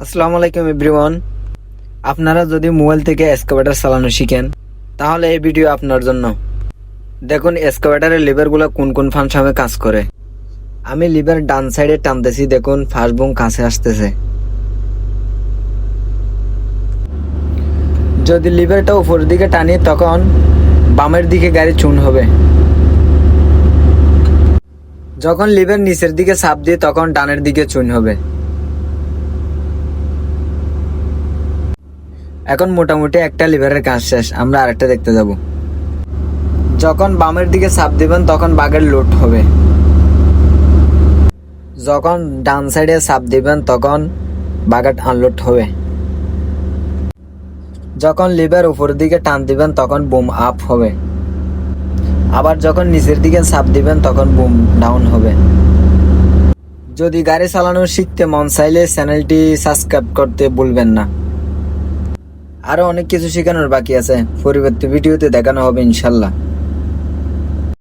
আসসালামু আলাইকুম এভরিওয়ান। আপনারা যদি মোবাইল থেকে এক্সকাভেটর চালানো শিখেন তাহলে এই ভিডিও আপনার জন্য। দেখুন এক্সকাভেটরের লিভারগুলো কোন কোন ফাংশনে কাজ করে। আমি লিভার ডান সাইডে টানতেছি, দেখুন ফার্স্ট বুম কাছে আসতেছে। যদি লিভারটা উপরের দিকে টানি তখন বামের দিকে গাড়ি চুন হবে। যখন লিভার নিচের দিকে চাপ দিই তখন ডানের দিকে চুন হবে। এখন মোটামুটি একটা লিভারের কাজ শেষ, আমরা আরেকটা দেখতে যাব। যখন বামের দিকে চাপ দিবেন তখন বাগের লোড হবে। যখন ডান সাইডে চাপ দিবেন তখন বাগের আনলোড হবে। যখন লিভার উপরের দিকে টান দিবেন তখন বুম আপ হবে। আবার যখন নিচের দিকে চাপ দিবেন তখন বুম ডাউন হবে। যদি গাড়ি চালানো শিখতে মন চাইলে চ্যানেলটি সাবস্ক্রাইব করতে ভুলবেন না। আরো অনেক কিছু শেখানোর বাকি আছে, পরবর্তী ভিডিওতে দেখানো হবে ইনশাল্লাহ।